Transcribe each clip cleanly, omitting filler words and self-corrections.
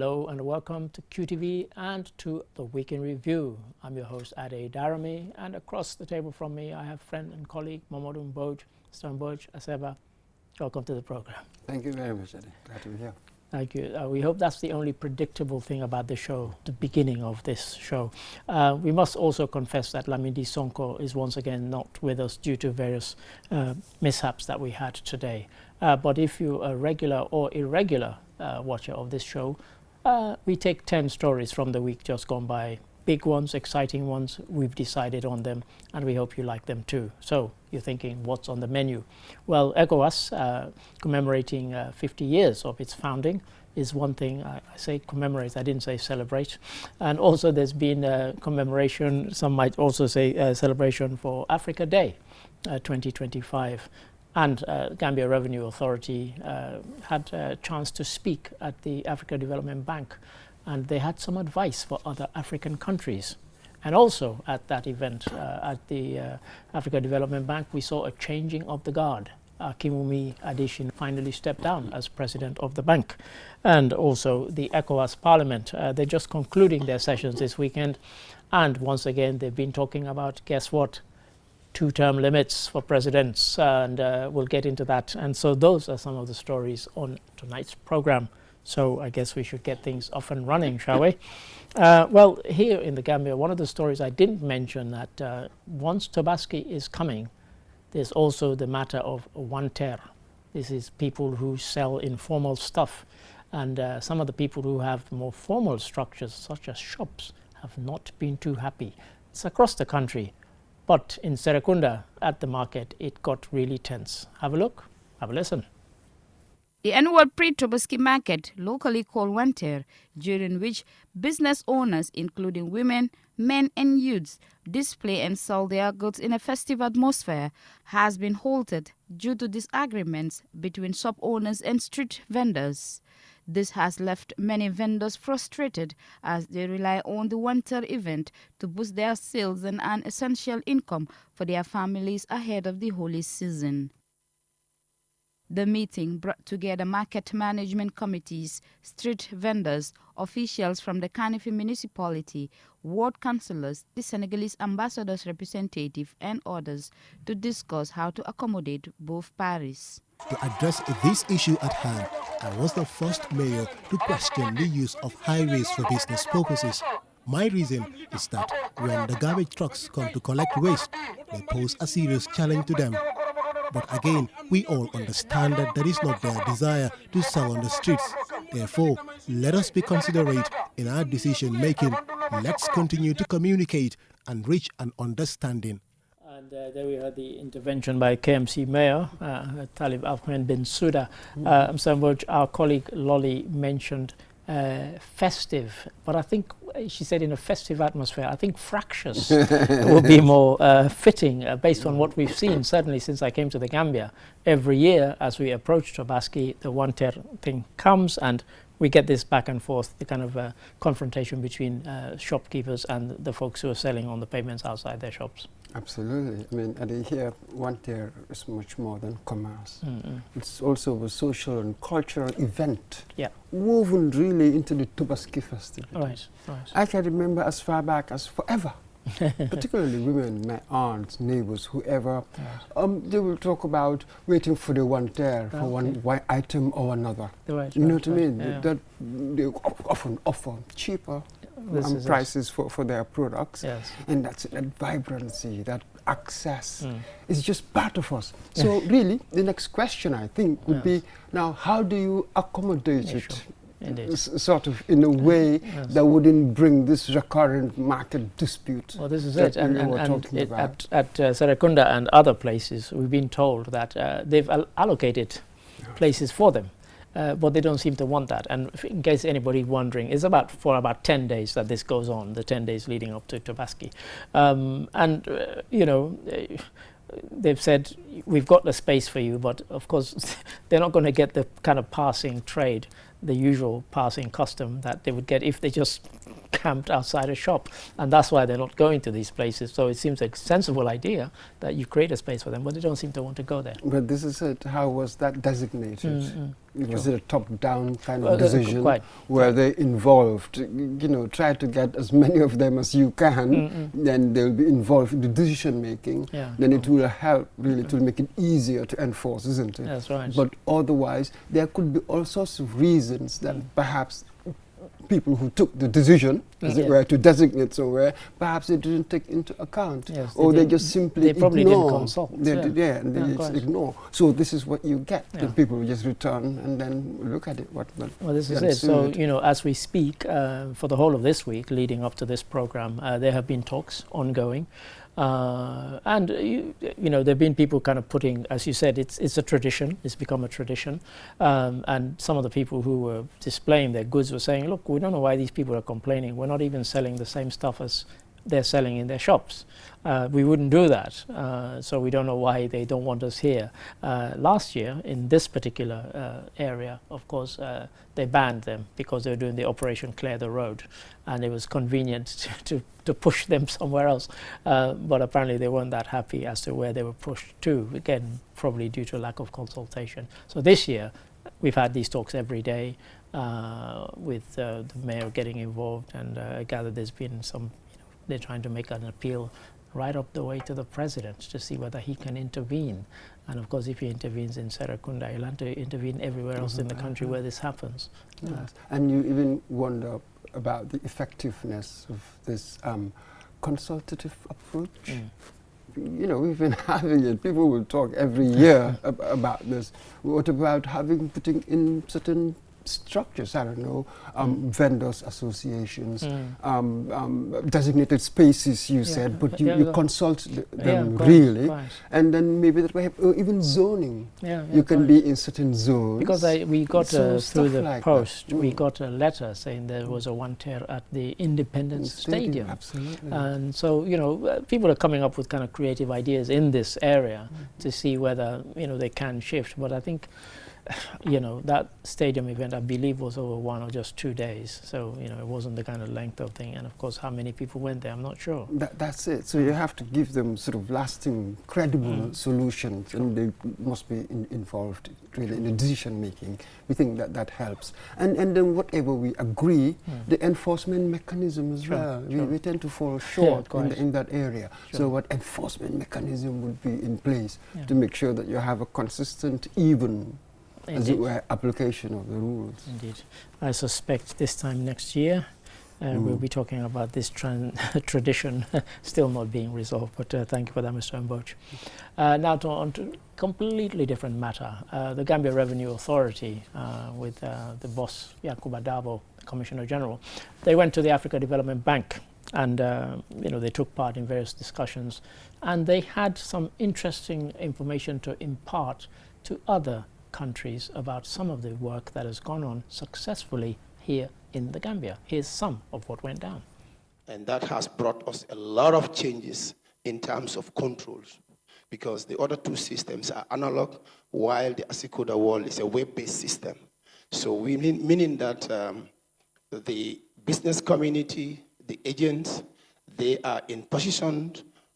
Hello and welcome to QTV and to the Week in Review. I'm your host Ade Darami, and across the table from me I have friend and colleague Mamadou Mboj, Sternboj Aseba. Welcome to the program. Thank you very much, Ade. Glad to be here. Thank you. We hope that's the only predictable thing about the show, the beginning of this show. We must also confess that Lamidi Sonko is once again not with us due to various mishaps that we had today. But if you're a regular or irregular watcher of this show, we take 10 stories from the week just gone by. Big ones, exciting ones, we've decided on them, and we hope you like them too. So you're thinking, what's on the menu? Well, ECOWAS, commemorating 50 years of its founding, is one thing. I say commemorate, I didn't say celebrate. And also there's been a commemoration, some might also say celebration for Africa Day 2025. And Gambia Revenue Authority had a chance to speak at the Africa Development Bank, and they had some advice for other African countries. And also at that event at the Africa Development Bank, we saw a changing of the guard. Kimumi Adeshin finally stepped down as president of the bank. And also the ECOWAS Parliament, they're just concluding their sessions this weekend. And once again, they've been talking about, guess what? 2-term limits for presidents, and we'll get into that. And so those are some of the stories on tonight's program. So I guess we should get things off and running, shall we? Well, here in the Gambia, one of the stories I didn't mention that once Tabaski is coming, there's also the matter of wanter. This is people who sell informal stuff. And some of the people who have more formal structures, such as shops, have not been too happy. It's across the country. But in Serekunda, at the market, it got really tense. Have a look, have a listen. The annual pre-Tabaski market, locally called Wanter, during which business owners, including women, men and youths, display and sell their goods in a festive atmosphere, has been halted due to disagreements between shop owners and street vendors. This has left many vendors frustrated as they rely on the Wanter event to boost their sales and earn essential income for their families ahead of the holy season. The meeting brought together market management committees, street vendors, officials from the Kanifi municipality, ward councillors, the Senegalese ambassador's representative and others to discuss how to accommodate both parties. To address this issue at hand, I was the first mayor to question the use of highways for business purposes. My reason is that when the garbage trucks come to collect waste, they pose a serious challenge to them. But again, we all understand that that is not their desire to sell on the streets. Therefore, let us be considerate in our decision making. Let's continue to communicate and reach an understanding. And there we heard the intervention by KMC Mayor Talib Ahmed bin Suda. Our colleague Lolly mentioned festive, but I think she said in a festive atmosphere. I think fractious will be more fitting based on what we've seen, certainly since I came to the Gambia. Every year as we approach Tabaski, the Wanter thing comes and we get this back and forth, the kind of confrontation between shopkeepers and the folks who are selling on the pavements outside their shops. Absolutely. I mean, here, Wanter is much more than commerce. It's also a social and cultural event, woven really into the Tabaski festivity. Right. I can remember as far back as forever, particularly women, my aunts, neighbors, whoever, they will talk about waiting for the Wanter for one item or another. You know what I mean? Yeah. That they often offer cheaper prices for their products, and that's that vibrancy, that access is just part of us. So really, the next question I think would be, now how do you accommodate it sort of in a way that wouldn't bring this recurrent market dispute? Well, this is it, and at Serekunda and other places, we've been told that they've allocated places for them. But they don't seem to want that. And in case anybody wondering, it's for about 10 days that this goes on, the 10 days leading up to Tabaski. You know, they've said, we've got the space for you, but of course, they're not going to get the kind of passing trade the usual passing custom that they would get if they just camped outside a shop, and that's why they're not going to these places. So it seems a sensible idea that you create a space for them, but they don't seem to want to go there. But this is it. How was that designated? Was it a top-down kind of decision where they involved, you know, try to get as many of them as you can, then they'll be involved in the decision making, then it will help really to make it easier to enforce, isn't it? That's right. But otherwise, there could be all sorts of reasons that perhaps people who took the decision, as it were, to designate somewhere, perhaps they didn't take into account, or they just simply they probably ignore. didn't consult. And they just ignore. So this is what you get. The people will just return and then look at it. Well, this is it. So, you know, as we speak, for the whole of this week, leading up to this program, there have been talks ongoing. And you know, there have been people kind of putting, as you said, it's a tradition. It's become a tradition. And some of the people who were displaying their goods were saying, look, we don't know why these people are complaining. We're not even selling the same stuff as they're selling in their shops. We wouldn't do that. So we don't know why they don't want us here. Last year, in this particular area, of course, they banned them because they were doing the Operation Clear the Road, and it was convenient to push them somewhere else. But apparently they weren't that happy as to where they were pushed to, again, probably due to lack of consultation. So this year, we've had these talks every day with the mayor getting involved, and I gather there's been some, they're trying to make an appeal right up the way to the president to see whether he can intervene. And of course, if he intervenes in Serekunda, he'll have to intervene everywhere else in the country where this happens. Yes. And you even wonder about the effectiveness of this consultative approach. You know, we've been having it. People will talk every year about this. What about putting in certain structures, I don't know, vendors associations, designated spaces, you said, but you consult them really, and then maybe that way, or even zoning. You can be in certain zones. Because we got through the post, we got a letter saying there was a one-tier at the Independence Stadium. Absolutely. And so, you know, people are coming up with kind of creative ideas in this area to see whether, you know, they can shift. But I think, you know, that stadium event, I believe, was over 1 or just 2 days. So, you know, it wasn't the kind of length of thing. And of course, how many people went there, I'm not sure. That's it. So you have to give them sort of lasting, credible solutions, and they must be involved really in the decision making. We think that helps. And then whatever we agree, the enforcement mechanism as well. We tend to fall short in that area. So what enforcement mechanism would be in place to make sure that you have a consistent, even, as it were, application of the rules. Indeed. I suspect this time next year we'll be talking about this tradition still not being resolved. But thank you for that, Mr. Mboch. Now on to completely different matter. The Gambia Revenue Authority with the boss, Yakuba Dabo, Commissioner General, they went to the Africa Development Bank, and you know, they took part in various discussions, and they had some interesting information to impart to other countries about some of the work that has gone on successfully here in the Gambia. Here's some of what went down. And that has brought us a lot of changes in terms of controls, because the other two systems are analog, while the Asikoda world is a web-based system. So meaning that the business community, the agents, they are in position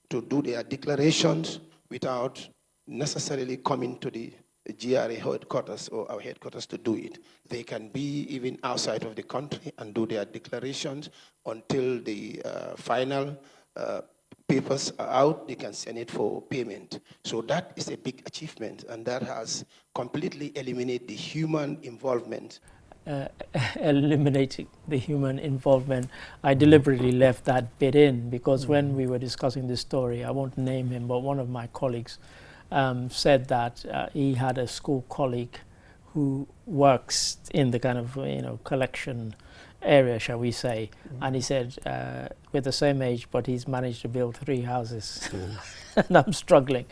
to do their declarations without necessarily coming to the GRA headquarters or our headquarters to do it. They can be even outside of the country and do their declarations until the final papers are out. They can send it for payment. So that is a big achievement, and that has completely eliminated the human involvement. Eliminating the human involvement. I deliberately left that bit in because when we were discussing this story, I won't name him, but one of my colleagues said that he had a school colleague who works in the kind of, you know, collection area, shall we say, and he said we're the same age, but he's managed to build 3 houses. And I'm struggling.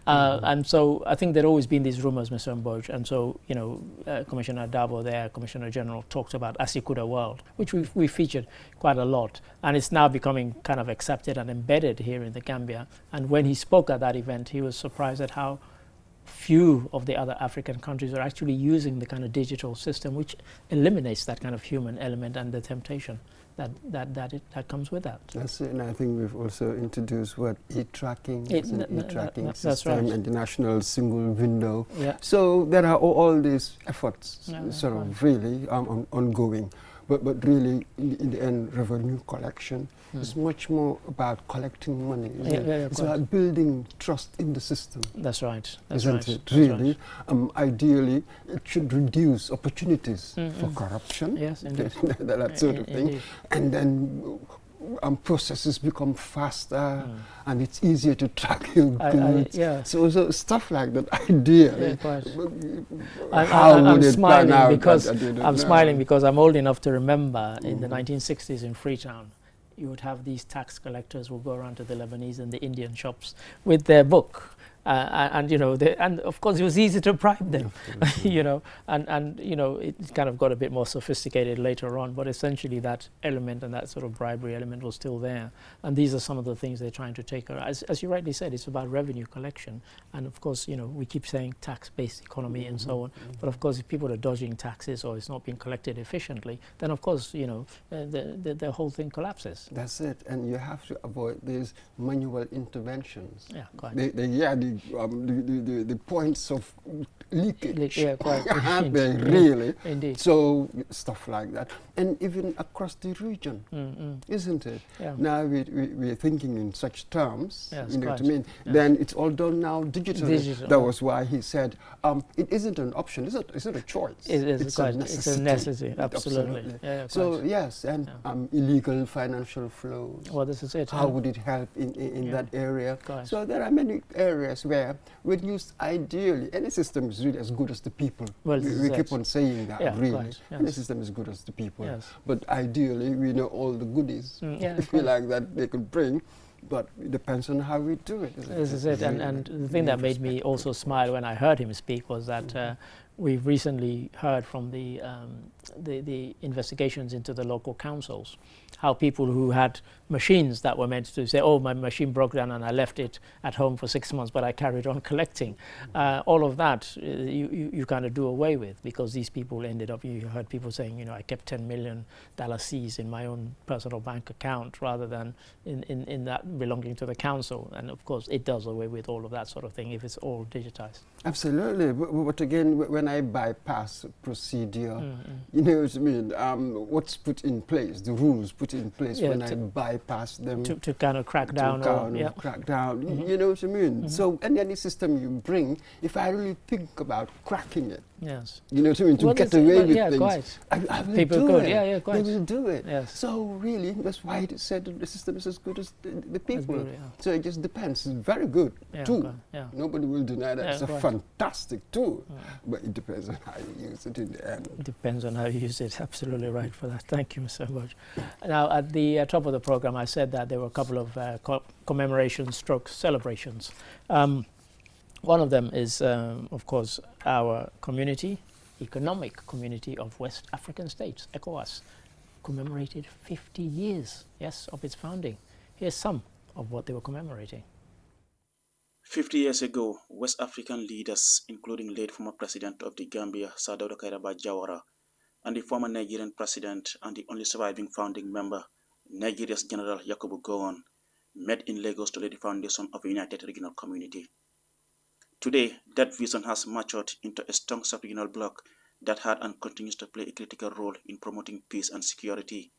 And so I think there have always been these rumors, Mr. Mboch, and so, you know, Commissioner Dabo there, Commissioner General, talked about Asikuda World, which we featured quite a lot, and it's now becoming kind of accepted and embedded here in the Gambia. And when he spoke at that event, he was surprised at how few of the other African countries are actually using the kind of digital system which eliminates that kind of human element and the temptation that comes with that. That's it, and I think we've also introduced e-tracking, e-tracking system, that's right. and the national single window. Yeah. So there are all these efforts sort right. of really ongoing. But really, in the end, revenue collection is much more about collecting money. It's about building trust in the system. That's right. Isn't it? Really, ideally, it should reduce opportunities for corruption. Yes, indeed. that sort of thing. Indeed. And then processes become faster and it's easier to track your goods. So stuff like that, ideally. I'm smiling because I'm old enough to remember in the 1960s in Freetown, you would have these tax collectors who go around to the Lebanese and the Indian shops with their book. And you know, and of course it was easy to bribe them, you know, and you know, it kind of got a bit more sophisticated later on, but essentially that element and that sort of bribery element was still there. And these are some of the things they're trying to take. As you rightly said, it's about revenue collection. And of course, you know, we keep saying tax-based economy and so on, but of course if people are dodging taxes or it's not being collected efficiently, then of course, you know, the whole thing collapses. That's it, and you have to avoid these manual interventions. Yeah, quite. The points of leakage. Yeah, quite. Aren't they, really? Indeed. So stuff like that, and even across the region, isn't it? Yeah. Now we're thinking in such terms. Yes, you know quite. what I mean? Yes. Then it's all done now digitally. Digital. That was why he said it isn't an option. It's not a choice. It's a necessity. necessity. It's a necessity. Absolutely. Yeah, so yes, and illegal financial flows. Well, this is it. How would it help in that area? Quite. So there are many areas where, when used ideally, any system is really as good as the people. Well, we keep on saying that, really. Quite, yes. Any system is good as the people. Yes. But ideally, we know all the goodies, if you like, that they could bring. But it depends on how we do it. This is it. And the thing that made me also smile when I heard him speak was that we've recently heard from the investigations into the local councils, how people who had machines that were meant to say, oh, my machine broke down and I left it at home for 6 months, but I carried on collecting. All of that you kind of do away with, because these people ended up, you heard people saying, you know, I kept $10 million seized in my own personal bank account rather than in that belonging to the council. And of course, it does away with all of that sort of thing if it's all digitized. Absolutely. But again, when I bypass procedure, you know what I mean? What's put in place, the rules put in place when I bypass them. To kind of crack down. Crack down, you know what I mean? So any system you bring, if I really think about cracking it, yes, you know what I mean, to get away with things, quite. I will People do could, it. quite. They will do it. Yes. So really, that's why it said that the system is as good as the people. Good, So it just depends. It's very good tool. Quite, Nobody will deny that. It's a quite. fantastic tool, but it depends on how you use it in the end. It depends on how you use it. Absolutely right for that. Thank you so much. Now, at the top of the program, I said that there were a couple of commemorations / celebrations. One of them is, of course, our community, economic community of West African states, ECOWAS, commemorated 50 years, yes, of its founding. Here's some of what they were commemorating. 50 years ago, West African leaders, including late former president of the Gambia, Sir Dawda Kairaba Jawara, and the former Nigerian president and the only surviving founding member, Nigeria's General Yakubu Gowon, met in Lagos to lay the foundation of a united regional community. Today, that vision has matured into a strong sub-regional bloc that had and continues to play a critical role in promoting peace and security,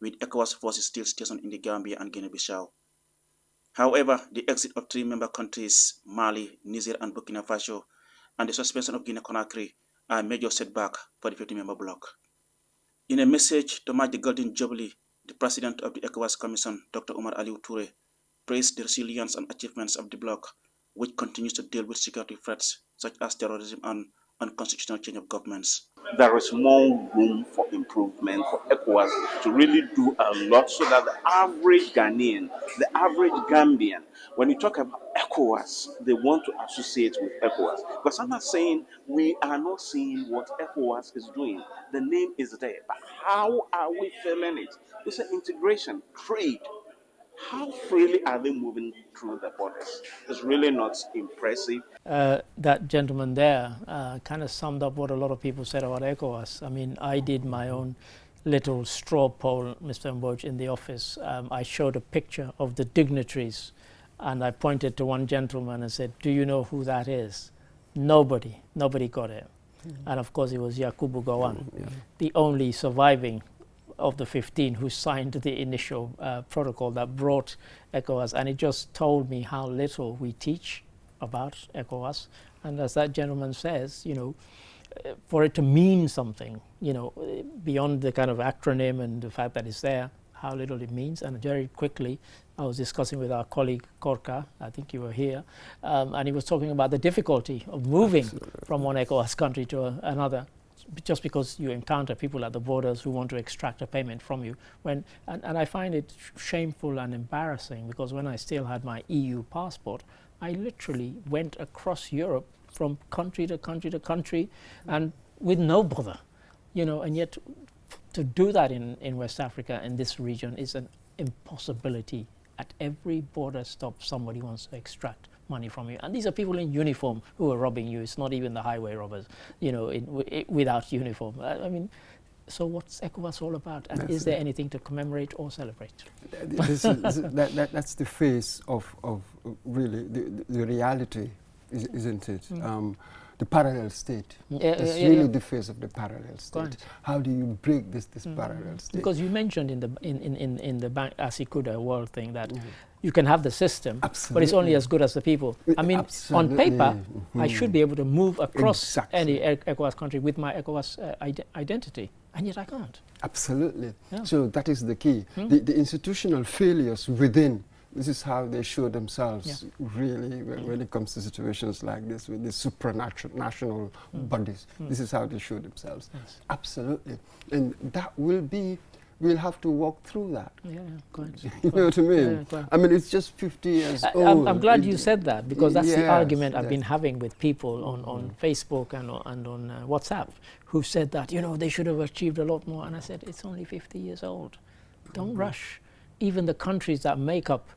with ECOWAS forces still stationed in the Gambia and Guinea-Bissau. However, the exit of 3 member countries, Mali, Niger, and Burkina Faso, and the suspension of Guinea-Conakry are a major setback for the 50-member bloc. In a message to mark the Golden Jubilee, the president of the ECOWAS Commission, Dr. Umar Aliou Touré, praised the resilience and achievements of the bloc, which continues to deal with security threats such as terrorism and unconstitutional change of governments. There is more room for improvement for ECOWAS to really do a lot so that the average Ghanaian, the average Gambian, when you talk about ECOWAS, they want to associate with ECOWAS. Because I'm not saying we are not seeing what ECOWAS is doing. The name is there, but how are we feeling it? It's an integration, trade. How freely are they moving through the borders? It's really not impressive. That gentleman there kind of summed up what a lot of people said about ECOWAS. I mean, I did my own little straw poll, Mr. Mboch, in the office. I showed a picture of the dignitaries, and I pointed to one gentleman and said, "Do you know who that is?" Nobody got it. And of course, it was Yakubu Gowon, the only surviving of the 15 who signed the initial protocol that brought ECOWAS. And it just told me how little we teach about ECOWAS. And as that gentleman says, you know, for it to mean something, you know, beyond the kind of acronym and the fact that it's there, how little it means. And very quickly, I was discussing with our colleague Korka, I think you were here, and he was talking about the difficulty of moving from one ECOWAS country to another, just because you encounter people at the borders who want to extract a payment from you. And I find it shameful and embarrassing, because when I still had my EU passport, I literally went across Europe from country to country to country, and with no bother, you know, and yet to do that in West Africa, in this region, is an impossibility. At every border stop, somebody wants to extract money from you. And these are people in uniform who are robbing you. It's not even the highway robbers, you know, without uniform. I mean, so what's ECOWAS all about? And is there anything to commemorate or celebrate? That's the face of really the reality, isn't it? The parallel state. It's really the face of the parallel state. Right. How do you break this parallel state? Because you mentioned in the Bank Asikuda world thing that you can have the system, but it's only as good as the people. I mean, on paper, I should be able to move across any ECOWAS country with my ECOWAS identity, and yet I can't. Absolutely. Yeah. So that is the key. The institutional failures within. This is how they show themselves, really, when it comes to situations like this, with the supranational bodies. This is how they show themselves. Yes. Absolutely. And that will be, we'll have to walk through that. Yeah, quite. You know what I mean? Yeah, I mean, it's just 50 years old. I'm glad you said that, because that's the argument I've been having with people on Facebook and on WhatsApp, who said that, you know, they should have achieved a lot more. And I said, it's only 50 years old. Don't rush. Even the countries that make up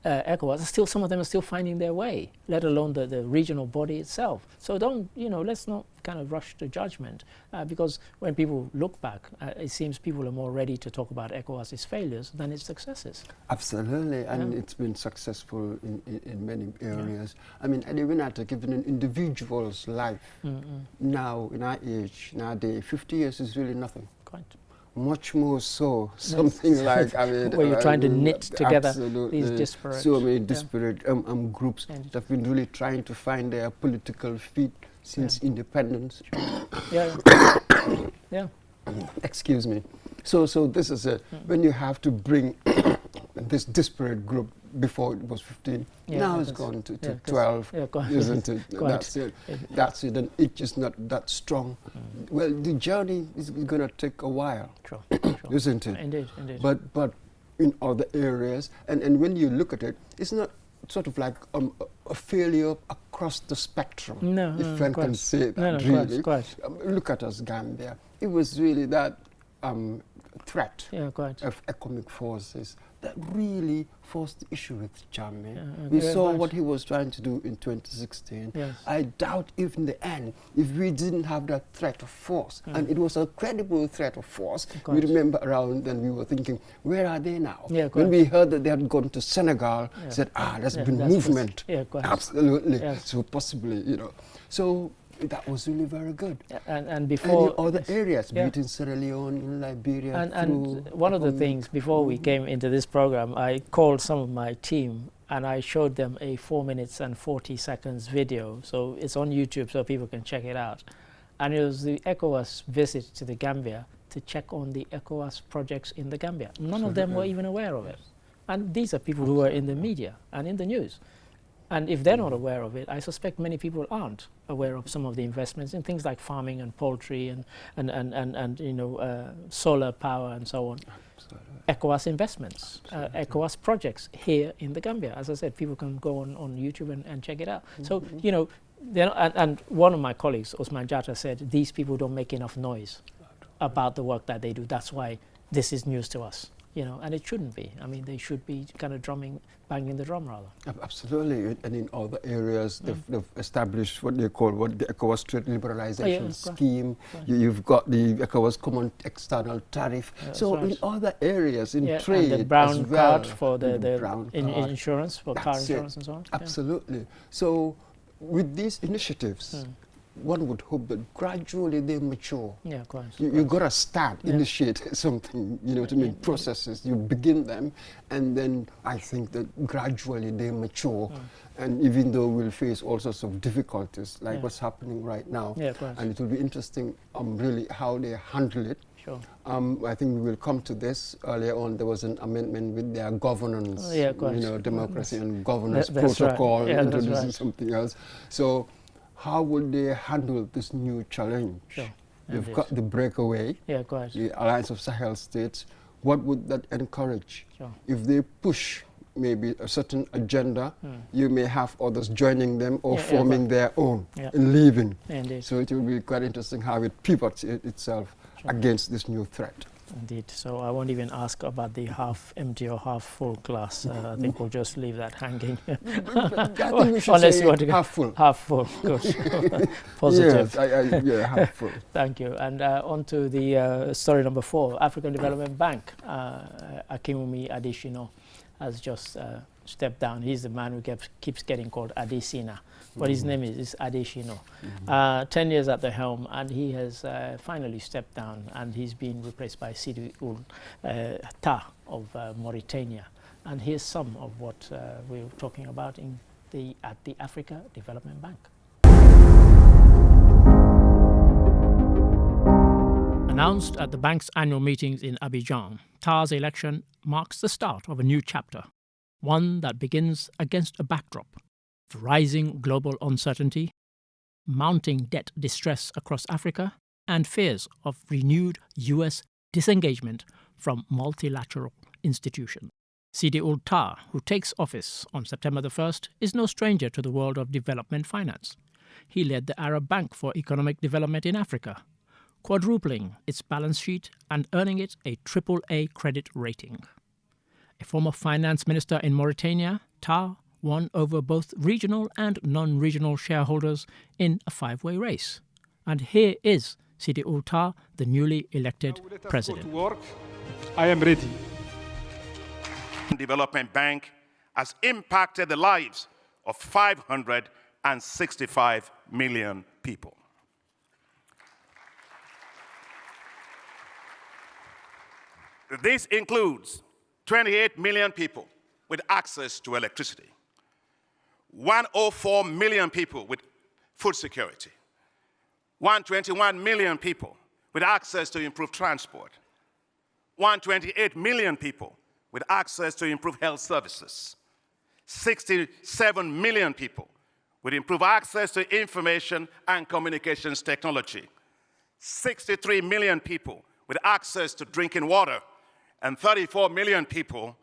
ECOWAS, some of them are still finding their way, let alone the regional body itself. So don't, you know, let's not kind of rush to judgment, because when people look back, it seems people are more ready to talk about ECOWAS's failures than its successes. Absolutely, and it's been successful in many areas. I mean, Eddie Winata, given an individual's life, now, in our age, nowadays, 50 years is really nothing. Quite. Much more so, something like, I mean... Where you're trying to knit together these disparate... So many disparate groups that have been really trying to find their political feet since independence. Excuse me. So this is it. When you have to bring this disparate group, before it was 15, now it's gone to 12, isn't it? That's it. That's it, and it's just not that strong. Well, the journey is going to take a while, isn't it? Indeed. But in other areas, and when you look at it, it's not sort of like a failure across the spectrum, if one can say that, really. Look at us, Gambia. It was really that threat of economic forces that really forced the issue with Jammeh. We saw what he was trying to do in 2016. Yes. I doubt if in the end, if we didn't have that threat of force, and it was a credible threat of force, we remember around and we were thinking, where are they now? When we heard that they had gone to Senegal, said, there's been movement. Absolutely. Yes. So possibly, you know. So that was really very good. And before... And in other areas, be it in Sierra Leone, in Liberia. And one of the things, before we came into this program, I called some of my team and I showed them a 4 minutes and 40 seconds video. So it's on YouTube so people can check it out. And it was the ECOWAS visit to the Gambia to check on the ECOWAS projects in the Gambia. None of them were even aware of it. And these are people who are in the media and in the news. And if they're not aware of it, I suspect many people aren't aware of some of the investments in things like farming and poultry and you know, solar power and so on. ECOWAS investments, ECOWAS projects here in the Gambia. As I said, people can go on YouTube and check it out. So, you know, and one of my colleagues, Osman Jatta, said, these people don't make enough noise about the work that they do. That's why this is news to us. and it shouldn't be. I mean, they should be kind of banging the drum rather. Absolutely, and in other areas they've established what the ECOWAS trade liberalization scheme. You've got the ECOWAS common external tariff. So in other areas in trade, and the brown as well, card for the insurance for car insurance and so on. Absolutely. So with these initiatives, one would hope that gradually they mature. Yeah, of course. You got to start, initiate something, to make processes. You begin them, and then I think that gradually they mature. And even though we'll face all sorts of difficulties, like what's happening right now, and it will be interesting, really, how they handle it. Sure. I think we will come to this earlier on. There was an amendment with their governance, democracy and governance protocol, introducing something else. So, how would they handle this new challenge? Sure. You've got the breakaway, the Alliance of Sahel States. What would that encourage? Sure. If they push maybe a certain agenda, you may have others joining them or forming their own and leaving. Indeed. So it will be quite interesting how it pivots itself against this new threat. Indeed. So I won't even ask about the half empty or half full glass. I think we'll just leave that hanging. I think we should Unless say you want to half full. Half full, good. Positive. Yes, half full. Thank you. And on to the story number 4. African Development Bank, Akinwumi Adesina has just stepped down. He's the man who keeps getting called Adesina. But his name is Adesina. 10 years at the helm, and he has finally stepped down, and he's been replaced by Sidi Ould Tah of Mauritania. And here's some of what we're talking about at the Africa Development Bank. Announced at the bank's annual meetings in Abidjan, Tah's election marks the start of a new chapter, one that begins against a backdrop of rising global uncertainty, mounting debt distress across Africa, and fears of renewed US disengagement from multilateral institutions. Sidi Ould Tah, who takes office on September the 1st, is no stranger to the world of development finance. He led the Arab Bank for Economic Development in Africa, quadrupling its balance sheet and earning it a AAA credit rating. A former finance minister in Mauritania, Tah won over both regional and non-regional shareholders in a 5-way race. And here is Sidi Ould Tah, the newly elected president. I am ready. Development Bank has impacted the lives of 565 million people. This includes 28 million people with access to electricity, 104 million people with food security, 121 million people with access to improved transport, 128 million people with access to improved health services, 67 million people with improved access to information and communications technology, 63 million people with access to drinking water, and 34 million people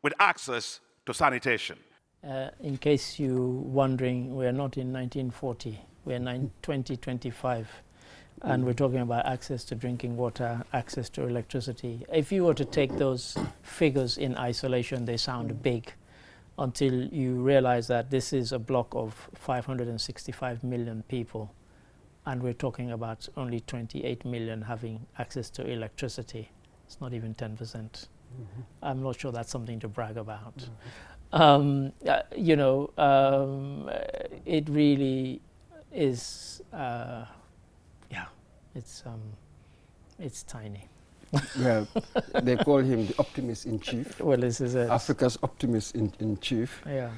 with access to sanitation. In case you're wondering, we're not in 1940, we're in 2025, and we're talking about access to drinking water, access to electricity. If you were to take those figures in isolation, they sound big, until you realize that this is a block of 565 million people, and we're talking about only 28 million having access to electricity. It's not even 10%. I'm not sure that's something to brag about. It really is, it's tiny. Well, they call him the optimist in chief. Well, this is it. Africa's optimist in chief. Yeah.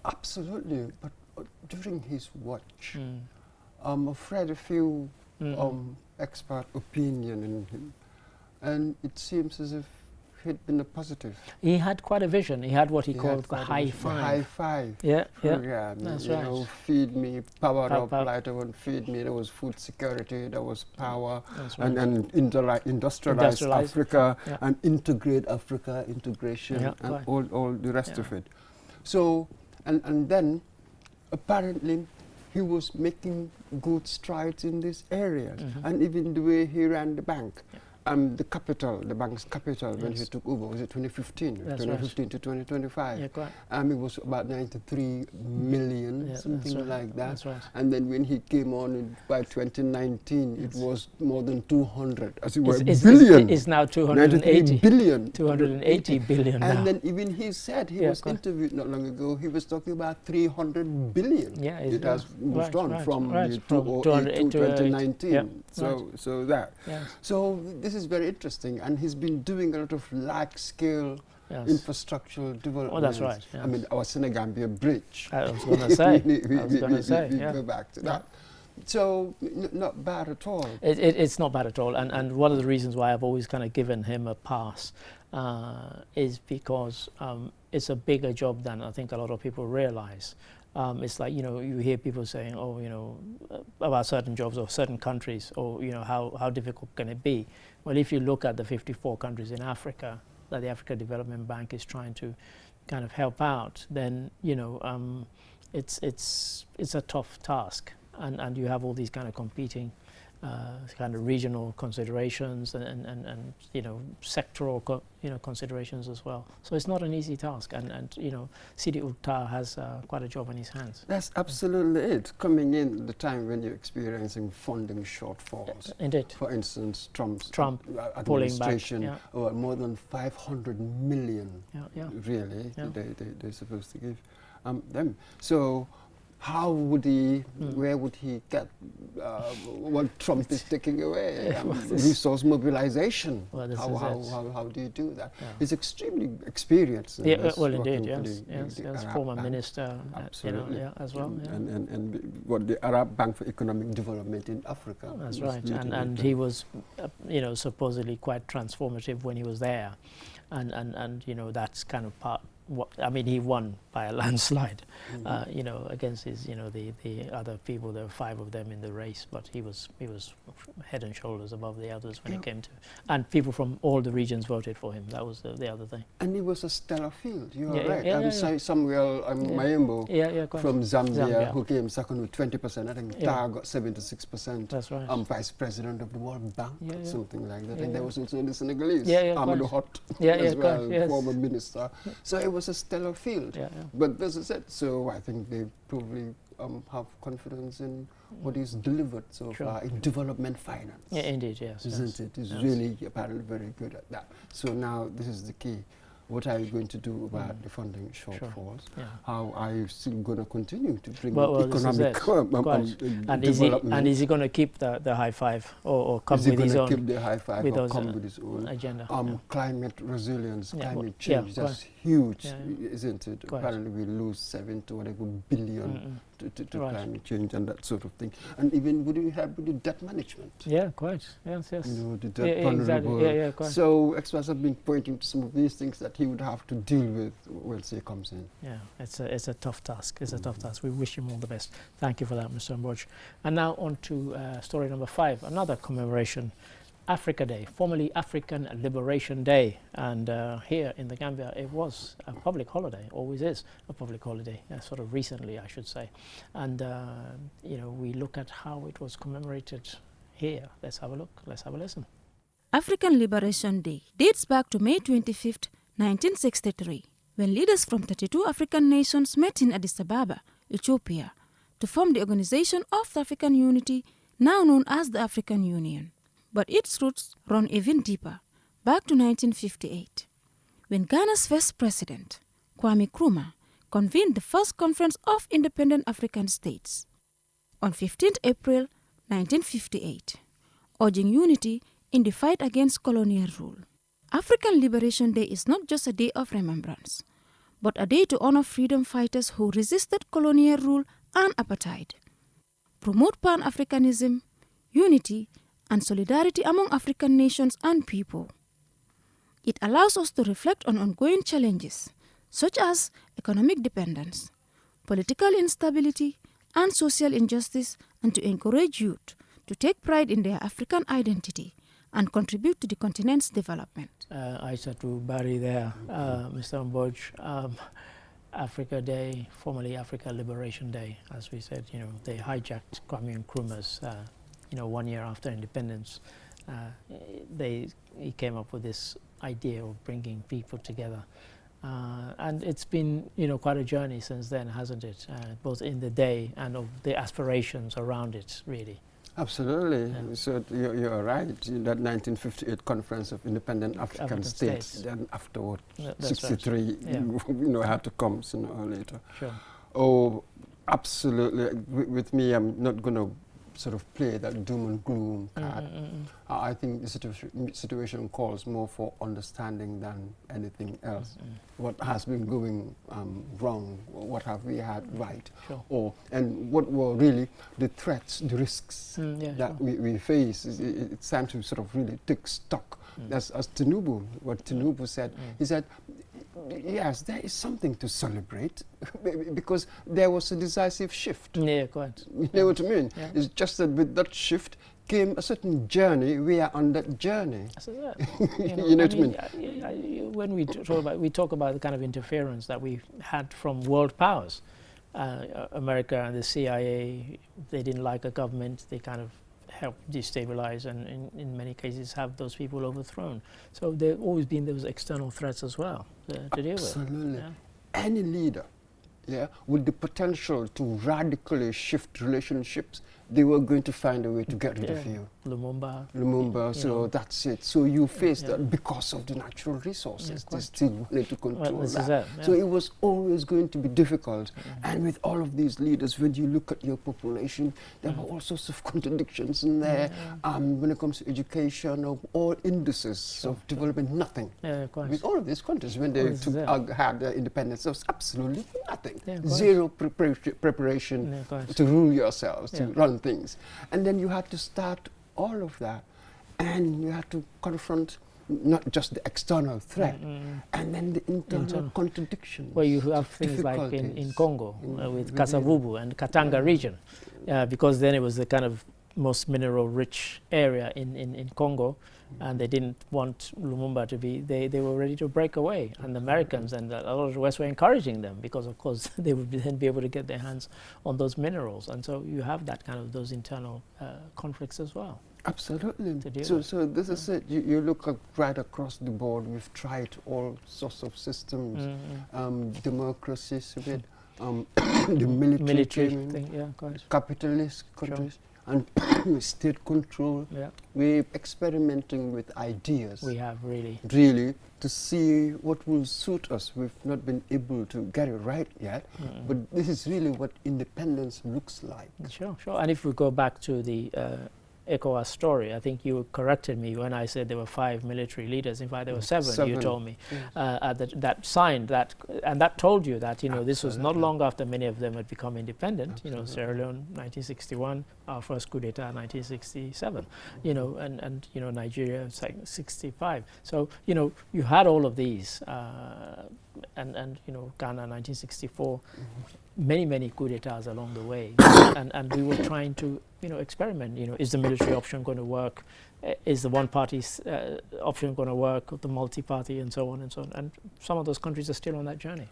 Absolutely, but during his watch, I've read a few expert opinion in him, and it seems as if he'd been a positive. He had quite a vision. He had what he called the high five. The high five. Yeah, program. That's you right. know, feed me, power up, light up, feed me. There was food security, there was power, right. and industrialize Africa, and integrate Africa, integration, and all the rest of it. So, and then, apparently, he was making good strides in these areas, and even the way he ran the bank. the capital, the bank's capital, when he took over, was it 2015? That's 2015 to 2025. Yeah, quite. It was about 93 million, something like that. That's right. And then when he came on by 2019, it was more than 200, as it were, billion. It's now 280 billion. 280 billion now. And then even he said, he was interviewed not long ago, he was talking about 300 billion. Yeah, it has moved on from 2008 to 2019. Yeah, so that. Yes. So this is very interesting, and he's been doing a lot of large-scale infrastructural development. Oh, that's right. Yes. I mean, our Senegambia Bridge. I was going to say. we go back to that. So not bad at all. It's not bad at all, and one of the reasons why I've always kind of given him a pass is because it's a bigger job than I think a lot of people realize. It's like, you know, you hear people saying, oh, you know, about certain jobs or certain countries, or, you know, how difficult can it be? Well, if you look at the 54 countries in Africa that the Africa Development Bank is trying to kind of help out, then, you know, it's a tough task. And you have all these kind of competing kind of regional considerations and you know, sectoral considerations as well. So it's not an easy task, and you know, Sidi Ould has quite a job on his hands. That's absolutely it. Coming in at the time when you're experiencing funding shortfalls. Indeed. For instance, Trump's pulling administration, back, more than 500 million, really, they're supposed to give them. So how would he, where would he get what Trump is taking away? Resource mobilization. Well, how do you do that? He's extremely experienced. Well, indeed, yes. Former minister, absolutely. As well. Yeah. And what the Arab Bank for Economic Development in Africa. That's right, and he was, you know, supposedly quite transformative when he was there, and you know, that's kind of part. I mean, he won by a landslide, you know, against his, you know, the other people. There were 5 of them in the race, but he was head and shoulders above the others when it came to. And people from all the regions voted for him. That was the other thing. And he was a stellar field. You are right. Samuel Mayembo from Zambia, who came second with 20%. I think Tar got 76%. That's right. Vice president of the World Bank, something like that. Yeah, and there was also the Senegalese, Amadou Hott, as well, former minister. So it was a stellar field. But this is it. So I think they probably have confidence in what he's delivered so far in development finance. Yeah, indeed, yes. Isn't it? He's really apparently very good at that. So now this is the key. What are you going to do about the funding shortfalls? How are you still going to continue to bring economic development? And is he going to keep the high five or come with his own? Keep the high five or come with his own agenda? Climate resilience, climate change, that's huge, isn't it? Apparently we lose 7 to whatever billion to climate change and that sort of thing. And even would you help with the debt management? Yeah, quite. Yes. You know, the debt vulnerable. Exactly. Quite. So experts have been pointing to some of these things that he would have to deal with once he comes in. Yeah, it's a tough task. It's a tough task. We wish him all the best. Thank you for that, Mr. Mboj. And now on to story number 5, another commemoration. Africa Day, formerly African Liberation Day, and here in the Gambia it was a public holiday, always is a public holiday, sort of recently I should say, and you know, we look at how it was commemorated here. Let's have a look, let's have a listen. African Liberation Day dates back to May 25th, 1963, when leaders from 32 African nations met in Addis Ababa, Ethiopia, to form the Organization of African Unity, now known as the African Union. But its roots run even deeper, back to 1958, when Ghana's first president, Kwame Nkrumah, convened the first Conference of Independent African States on 15th April 1958, urging unity in the fight against colonial rule. African Liberation Day is not just a day of remembrance, but a day to honor freedom fighters who resisted colonial rule and apartheid, promote Pan-Africanism, unity, and solidarity among African nations and people. It allows us to reflect on ongoing challenges such as economic dependence, political instability, and social injustice, and to encourage youth to take pride in their African identity and contribute to the continent's development. I said to Barry there, Mr. Mboj, Africa Day, formerly Africa Liberation Day, as we said, you know, they hijacked Kwame Nkrumah's, you know, 1 year after independence, he came up with this idea of bringing people together. And it's been, quite a journey since then, hasn't it? Both in the day and of the aspirations around it, really. Absolutely. Yeah. So you're right. That 1958 Conference of Independent African States. Then afterward, 63, right. Had to come sooner or later. Sure. Oh, absolutely. With me, I'm not going to sort of play that doom and gloom card. I think the situation calls more for understanding than anything else. What has been going wrong? What have we had right? Sure. And what were really the threats, the risks that we face? It's time to sort of really take stock. As Tinubu, what Tinubu said, he said, yes, there is something to celebrate because there was a decisive shift. Yeah, quite. You know what I mean? Yeah. It's just that with that shift came a certain journey. We are on that journey. So that, you know what I mean? When we talk about the kind of interference that we had from world powers, America and the CIA, they didn't like a government. They kind of help destabilize and in many cases have those people overthrown. So there have always been those external threats as well to deal with. Absolutely. Yeah. Any leader with the potential to radically shift relationships, they were going to find a way to get rid of you. Lumumba. So that's it. So you face that because of the natural resources. They still wanted to control that. So it was always going to be difficult. And with all of these leaders, when you look at your population, there were all sorts of contradictions in there. When it comes to education, or all indices of development, nothing. With all of these countries, when they had their independence, there was absolutely nothing. Zero preparation to rule yourselves, to run things. And then you had to start all of that, and you had to confront not just the external threat, and then the internal contradictions. Well, you have things like in Congo with Kasavubu and Katanga region, because then it was the kind of most mineral-rich area in Congo, and they didn't want Lumumba to be, they were ready to break away, and the Americans and a lot of the West were encouraging them because, of course, they would then be able to get their hands on those minerals, and so you have that kind of those internal conflicts as well. Absolutely. So this is it. You look right across the board. We've tried all sorts of systems, democracies, the military thing, capitalist countries. And state control. We're experimenting with ideas. We have really to see what will suit us. We've not been able to get it right yet, but this is really what independence looks like. Sure. And if we go back to the ECOWAS story, I think you corrected me when I said there were 5 military leaders. In fact, there were 7. You told me that signed that, and that told you that this was not long after many of them had become independent. Sierra Leone 1961, our first coup d'état 1967. And Nigeria 65. So you had all of these, and Ghana 1964. Many coup d'états along the way, and we were trying to experiment. Is the military option going to work? Is the one-party option going to work? The multi-party, and so on and so on. And some of those countries are still on that journey.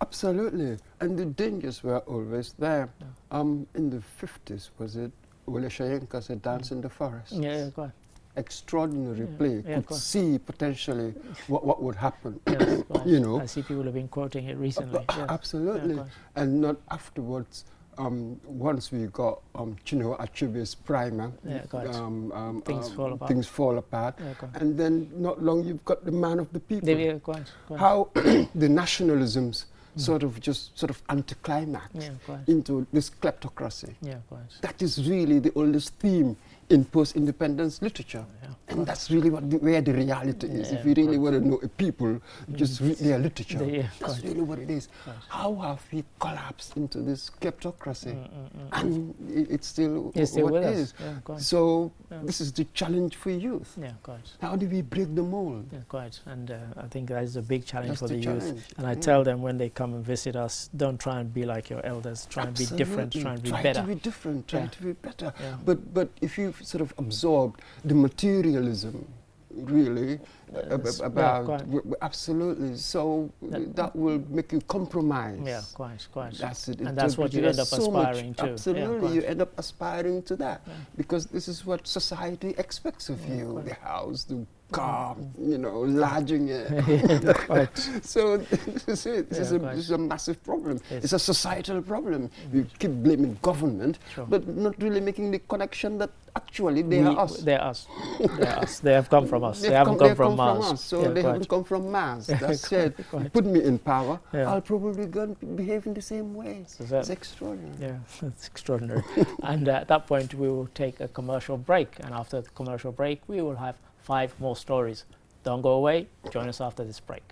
Absolutely, and the dangers were always there. In the 50s, was it Wole Soyinka said, "Dance in the forest"? Yeah, quite. Extraordinary play. Could see potentially what would happen. I see people have been quoting it recently. Absolutely, and not afterwards. Once we got Chinua Achebe's primer, things fall apart, and then not long you've got the man of the people. How the nationalisms sort of anticlimax into this kleptocracy. That is really the oldest theme in post-independence literature. And that's really where the reality is. If you really want to know a people, just read their literature. That's really what it is. How have we collapsed into this kleptocracy? And it's still what it is. So this is the challenge for youth. How do we break the mold? And I think that is a big challenge for the youth. And I tell them when they come and visit us, don't try and be like your elders. Try and be different. Try and be better. Try to be different. Try to be better. But if you sort of absorbed the materialism really, about absolutely. So that will make you compromise. Yeah, quite. That's it. And that's what you end up aspiring to. Absolutely, you end up aspiring to that because this is what society expects of you: the house, the car, lodging it. So this is it. This is a massive problem. It's a societal problem. You keep blaming government, but not really making the connection that actually they are us. They're us. They're us. They have come from us. They haven't come from Mars. So they haven't come from Mars. That's it. Put me in power, I'll probably go and behave in the same way. It's extraordinary. Yeah, it's extraordinary. And at that point, we will take a commercial break. And after the commercial break, we will have 5 more stories. Don't go away. Join us after this break.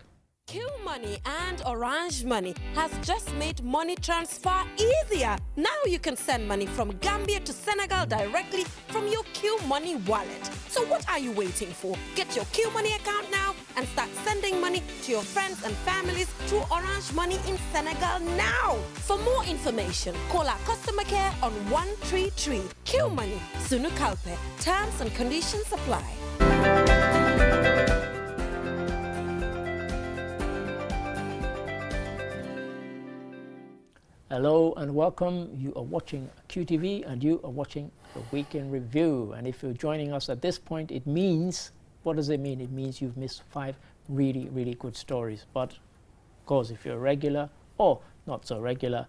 Q Money and Orange Money has just made money transfer easier. Now you can send money from Gambia to Senegal directly from your Q Money wallet. So what are you waiting for? Get your Q Money account now and start sending money to your friends and families through Orange Money in Senegal now. For more information, call our customer care on 133. Q Money, Sunu Kalpe. Terms and conditions apply. Hello and welcome. You are watching QTV and you are watching the Weekend Review. And if you're joining us at this point, it means, what does it mean? It means you've missed 5 really, really good stories. But of course, if you're a regular or not so regular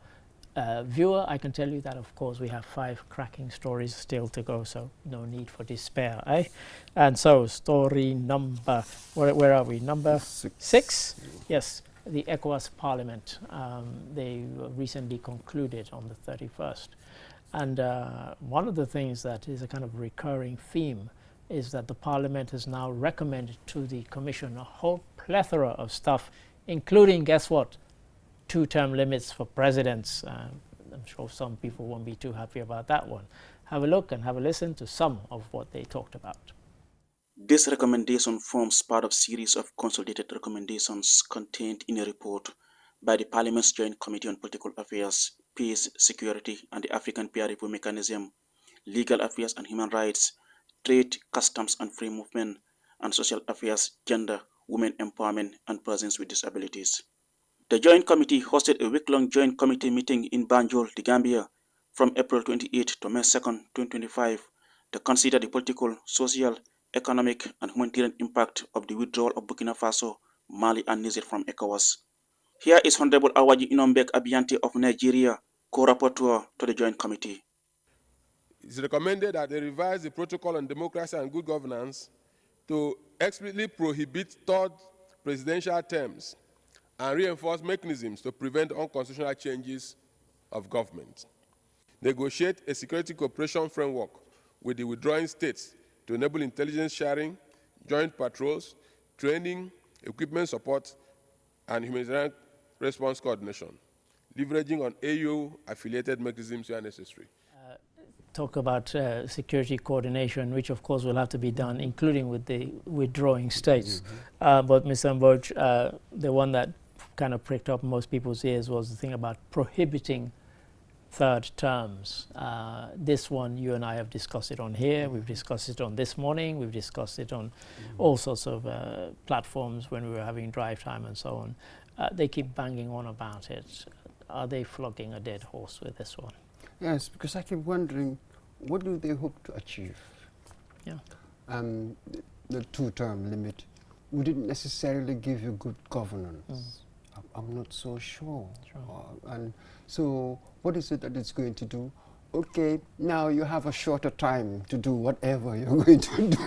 viewer, I can tell you that of course we have 5 cracking stories still to go, so no need for despair, eh? And so story number, where are we? Number 6? Yes. The ECOWAS Parliament, they recently concluded on the 31st. And one of the things that is a kind of recurring theme is that the Parliament has now recommended to the Commission a whole plethora of stuff, including, guess what, 2-term limits for presidents. I'm sure some people won't be too happy about that one. Have a look and have a listen to some of what they talked about. This recommendation forms part of a series of consolidated recommendations contained in a report by the Parliament's Joint Committee on Political Affairs, Peace, Security and the African Peer Review Mechanism, Legal Affairs and Human Rights, Trade, Customs and Free Movement, and Social Affairs, Gender, Women Empowerment and Persons with Disabilities. The Joint Committee hosted a week-long Joint Committee meeting in Banjul, the Gambia, from April 28 to May 2, 2025, to consider the political, social, economic and humanitarian impact of the withdrawal of Burkina Faso, Mali and Niger from ECOWAS. Here is Honorable Awaji Inombek Abiyanti of Nigeria, co-rapporteur to the Joint Committee. It is recommended that they revise the Protocol on Democracy and Good Governance to explicitly prohibit third presidential terms and reinforce mechanisms to prevent unconstitutional changes of government. Negotiate a security cooperation framework with the withdrawing states to enable intelligence sharing, joint patrols, training, equipment support, and humanitarian response coordination, leveraging on AU-affiliated mechanisms where necessary. Talk about security coordination, which of course will have to be done, including with the withdrawing states. But Mr. Mboj, the one that kind of pricked up most people's ears was the thing about prohibiting third terms. This one, you and I have discussed it on here. We've discussed it on This Morning. We've discussed it on all sorts of platforms when we were having drive time and so on. They keep banging on about it. Are they flogging a dead horse with this one? Yes, because I keep wondering, what do they hope to achieve? Yeah. The 2-term limit, would it necessarily give you good governance? I'm not so sure. And so what is it that it's going to do? Okay, now you have a shorter time to do whatever you're going to do.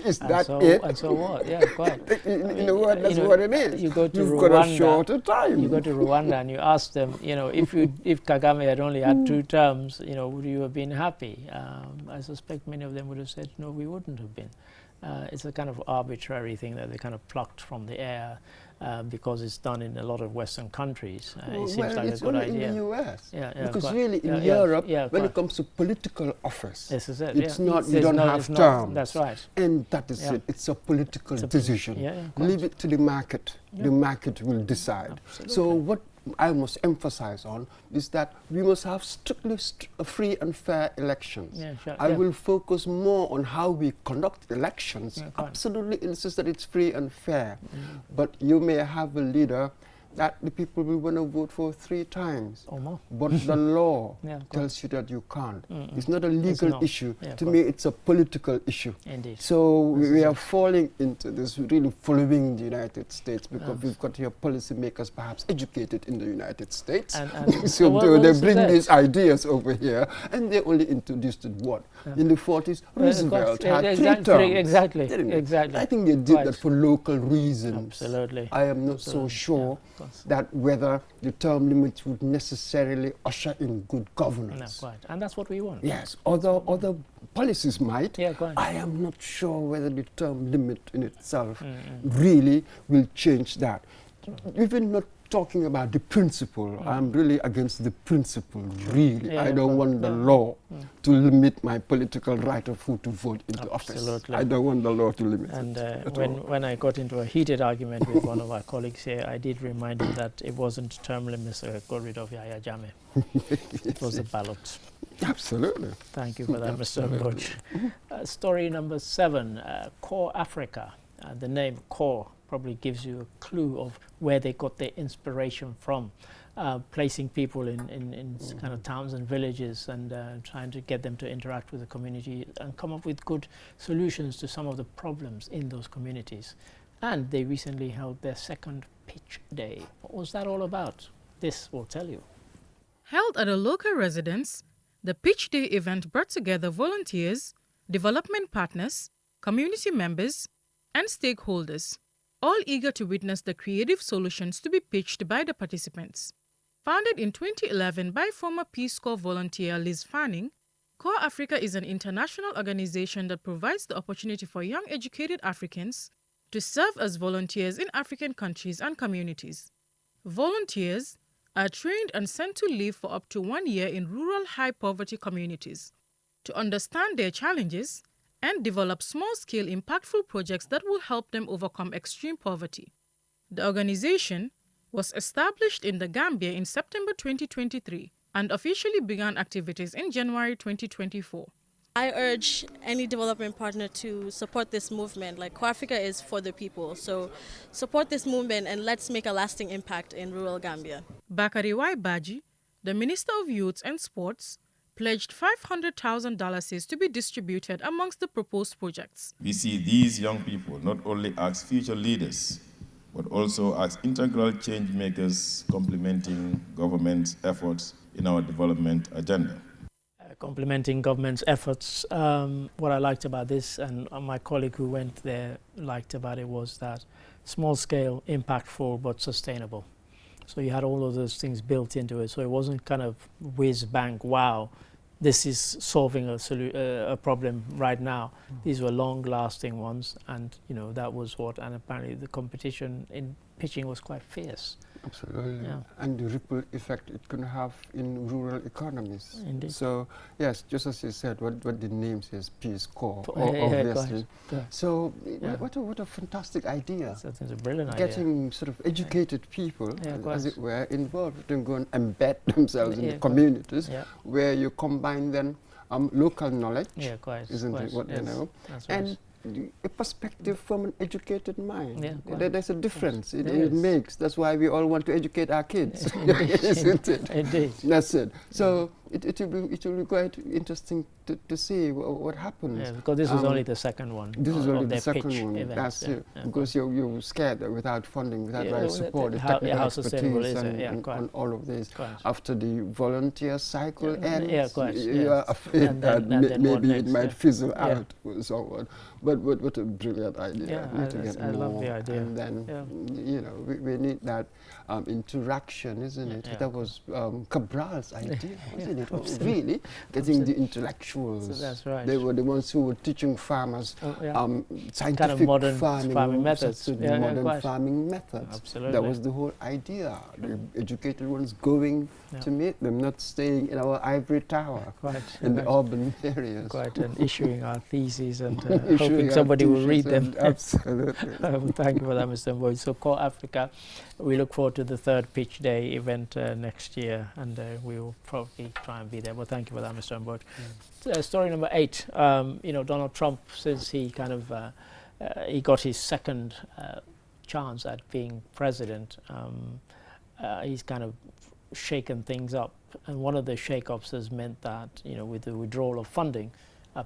Is that it? And so what? Yeah, quite. You know what? That's what it is. You go to You've Rwanda, got a shorter time. You go to Rwanda and you ask them, if Kagame had only had 2 terms, would you have been happy? I suspect many of them would have said, no, we wouldn't have been. It's a kind of arbitrary thing that they kind of plucked from the air because it's done in a lot of Western countries. It seems like a good idea. In the US. Because really in Europe, when it comes to political office, this is it. It's not, you don't have terms. That's right. And that is it. It's a political decision. Leave it to the market. The market will decide. Absolutely. So I must emphasize on is that we must have strictly free and fair elections. Yeah, sure. I will focus more on how we conduct elections. Yeah, absolutely insist that it's free and fair. But you may have a leader that the people will want to vote for 3 times. Or more. But the law Yeah, tells you that you can't. It's not a legal issue. Yeah, to me, it's a political issue. Indeed. So we are falling into this, really following the United States, because we've got here policymakers perhaps educated in the United States. So they bring these ideas over here, and they only introduced it what? In the 40s, Roosevelt had 3 terms. Exactly. I think they did that for local reasons. Absolutely. I am not so sure that whether the term limits would necessarily usher in good governance. No, quite. And that's what we want. Yes, other policies might. Yeah, quite. I am not sure whether the term limit in itself really will change that. Even not talking about the principle, I'm really against the principle, really. I don't want the law to limit my political right of who to vote into office. I don't want the law to limit and it. When I got into a heated argument with one of our colleagues here, I did remind him that it wasn't term limits that got rid of Yahya Jammeh. It was the ballot. Absolutely. Thank you for that, Mr. Mboch. Story number 7, CorpsAfrica. The name Core probably gives you a clue of where they got their inspiration from, placing people in kind of towns and villages and trying to get them to interact with the community and come up with good solutions to some of the problems in those communities. And they recently held their 2nd pitch day. What was that all about? This will tell you. Held at a local residence, the pitch day event brought together volunteers, development partners, community members, and stakeholders, all eager to witness the creative solutions to be pitched by the participants. Founded in 2011 by former Peace Corps volunteer Liz Fanning, CorpsAfrica is an international organization that provides the opportunity for young educated Africans to serve as volunteers in African countries and communities. Volunteers are trained and sent to live for up to 1 year in rural high-poverty communities to understand their challenges and develop small-scale impactful projects that will help them overcome extreme poverty. The organization was established in the Gambia in September 2023 and officially began activities in January 2024. I urge any development partner to support this movement. Like, CorpsAfrica is for the people, so support this movement and let's make a lasting impact in rural Gambia. Bakari Y. Baji, the Minister of Youth and Sports, pledged $500,000 to be distributed amongst the proposed projects. We see these young people not only as future leaders, but also as integral change makers complementing government's efforts in our development agenda. Complementing government's efforts. What I liked about this, and my colleague who went there liked about it, was that small scale, impactful, but sustainable. So you had all of those things built into it. So it wasn't kind of whiz bang, wow, this is solving a problem right now. These were long lasting ones, and that was what, and apparently the competition in pitching was quite fierce. Absolutely. Yeah. And the ripple effect it can have in rural economies. Indeed. So yes, just as you said, what the name says, Peace Corps, obviously. So what a fantastic idea. It's a brilliant idea. Getting sort of educated people, as it were, involved and go and embed themselves in the communities, where you combine then local knowledge, isn't it, what you know, and a perspective from an educated mind. There's a difference it makes. That's why we all want to educate our kids. Isn't it? Indeed. That's it. So it will be quite interesting to see what happens. Yeah, because this is only the second one. This is only the second one. Events. That's it. Because you're scared that without funding, without right support, the technical expertise and all of this. After the volunteer cycle ends, you are afraid that maybe it might fizzle out or so on. But what a brilliant idea. I love the idea. And then, we need that interaction, isn't it? That was Cabral's idea, wasn't it, really getting the intellectuals. So that's right. They were the ones who were teaching farmers scientific kind of modern farming methods. Modern farming methods. Absolutely. That was the whole idea. The educated ones going to meet them, not staying in our ivory tower in the urban areas. Quite, and issuing our theses and hoping somebody will read them. Absolutely. Thank you for that, Mr. Mboy. So CorpsAfrica, we look forward to the third pitch day event next year, and we will probably try and be there. Well, thank you for that, Mr. Mboy. Story number 8. Donald Trump, since he kind of he got his second chance at being president, he's kind of shaken things up, and one of the shake-ups has meant that with the withdrawal of funding,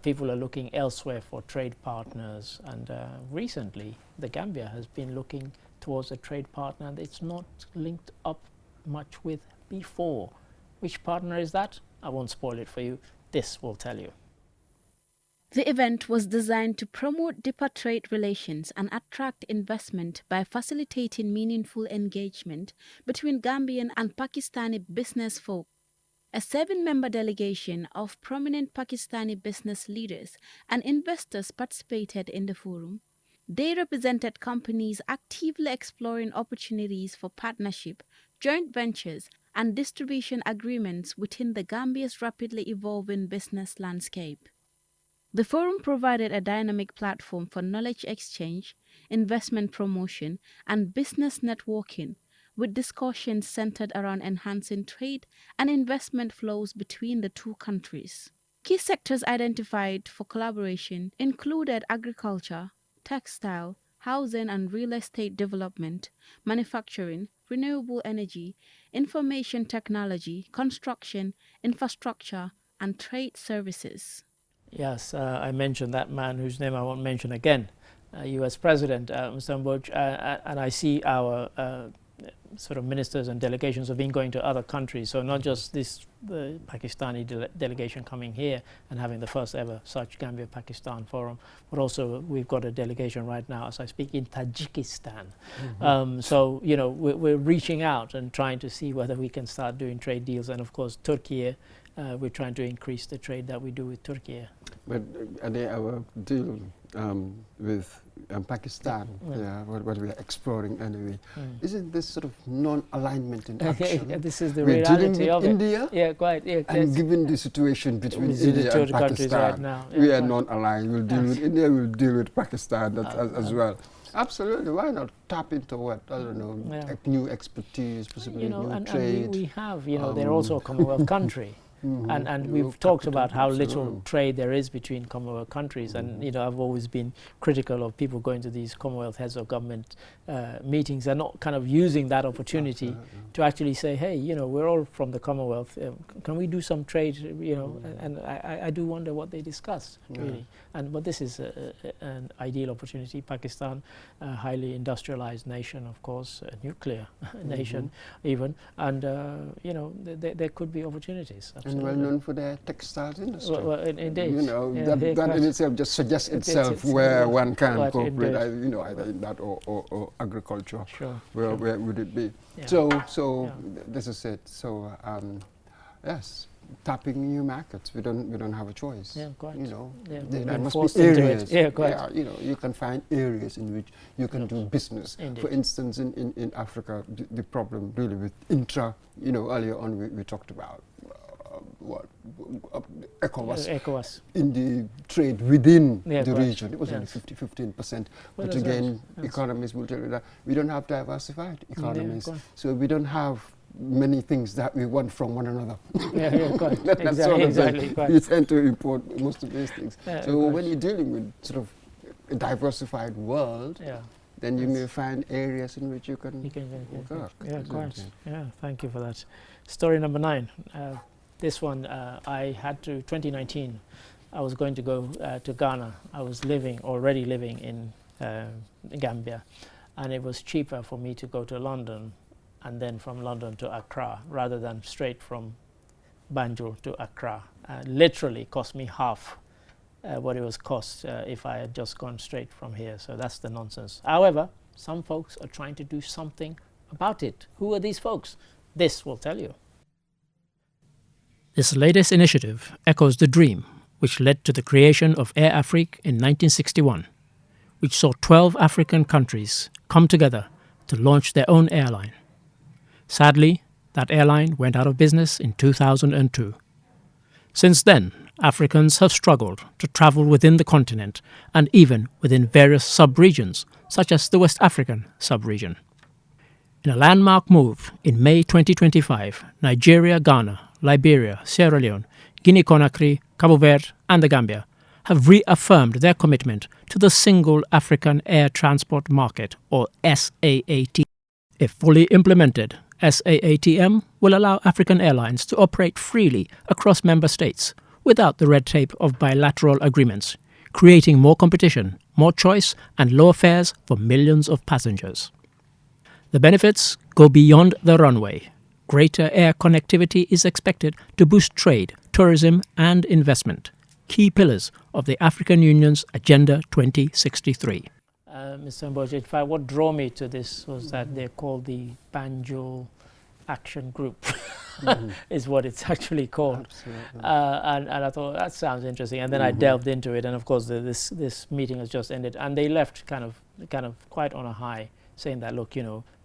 people are looking elsewhere for trade partners, and recently the Gambia has been looking towards a trade partner that it's not linked up much with before. Which partner is that? I won't spoil it for you. This will tell you. The event was designed to promote deeper trade relations and attract investment by facilitating meaningful engagement between Gambian and Pakistani business folk. A 7-member delegation of prominent Pakistani business leaders and investors participated in the forum. They represented companies actively exploring opportunities for partnership, joint ventures, and distribution agreements within the Gambia's rapidly evolving business landscape. The forum provided a dynamic platform for knowledge exchange, investment promotion, and business networking, with discussions centered around enhancing trade and investment flows between the two countries. Key sectors identified for collaboration included agriculture, textile, housing and real estate development, manufacturing, renewable energy, information technology, construction, infrastructure, and trade services. Yes, I mentioned that man whose name I won't mention again, U.S. President Mr. Mboy, and I see our sort of ministers and delegations have been going to other countries, so not just the Pakistani delegation coming here and having the first ever such Gambia-Pakistan forum, but also we've got a delegation right now as I speak in Tajikistan. So we're reaching out and trying to see whether we can start doing trade deals, and of course Turkey, we're trying to increase the trade that we do with Turkey. But are they our deal with Pakistan, what we are exploring anyway, isn't this sort of non-alignment in action? This is the reality of India? Yeah, quite. Yeah, and given the situation between India and Pakistan, right now, we are non-aligned. We'll deal with India, we'll deal with Pakistan as well. Absolutely, why not tap into what, I don't know, new expertise, possibly new trade. And we have, they're also a Commonwealth country. And we've talked about how little trade there is between Commonwealth countries, and I've always been critical of people going to these Commonwealth heads of government meetings and not kind of using that opportunity to actually say, hey, we're all from the Commonwealth, can we do some trade, and I do wonder what they discuss, really. But this is an ideal opportunity. Pakistan, a highly industrialized nation, of course, a nuclear nation even, and there could be opportunities. Absolutely. And well known for their textiles industry. Well, indeed. That in itself just suggests itself where one can cooperate, either in that or agriculture. Sure. Where would it be? Yeah. So this is it. So yes, tapping new markets. We don't have a choice. Yeah, quite. There must be areas. Yeah, quite. You can find areas in which you can do business. Indeed. For instance, in Africa, the problem really with earlier on we talked about ECOWAS in the trade within the region. It was only 15%. But again, economists will tell you that we don't have diversified economies, so we don't have many things that we want from one another. Exactly. We tend to import most of these things. So when you're dealing with sort of a diversified world, then you may find areas in which you can work. Yeah, quite. Yeah, thank you for that. Story number 9. This one, I had to, 2019, I was going to go to Ghana. I was already living in Gambia, and it was cheaper for me to go to London and then from London to Accra rather than straight from Banjul to Accra. Literally cost me half what it was cost if I had just gone straight from here. So that's the nonsense. However, some folks are trying to do something about it. Who are these folks? This will tell you. This latest initiative echoes the dream which led to the creation of Air Afrique in 1961, which saw 12 African countries come together to launch their own airline. Sadly, that airline went out of business in 2002. Since then, Africans have struggled to travel within the continent and even within various sub-regions, such as the West African sub-region. In a landmark move, in May 2025, Nigeria, Ghana, Liberia, Sierra Leone, Guinea-Conakry, Cabo Verde and the Gambia have reaffirmed their commitment to the Single African Air Transport Market, or SAAT. If fully implemented, SAATM will allow African airlines to operate freely across member states without the red tape of bilateral agreements, creating more competition, more choice and lower fares for millions of passengers. The benefits go beyond the runway. Greater air connectivity is expected to boost trade, tourism and investment, key pillars of the African Union's Agenda 2063. Mr. Mboj, in fact, what drew me to this was that they're called the Banjul Action Group, is what it's actually called. And I thought, that sounds interesting. And then I delved into it, and of course, this meeting has just ended. And they left kind of quite on a high, saying that, look,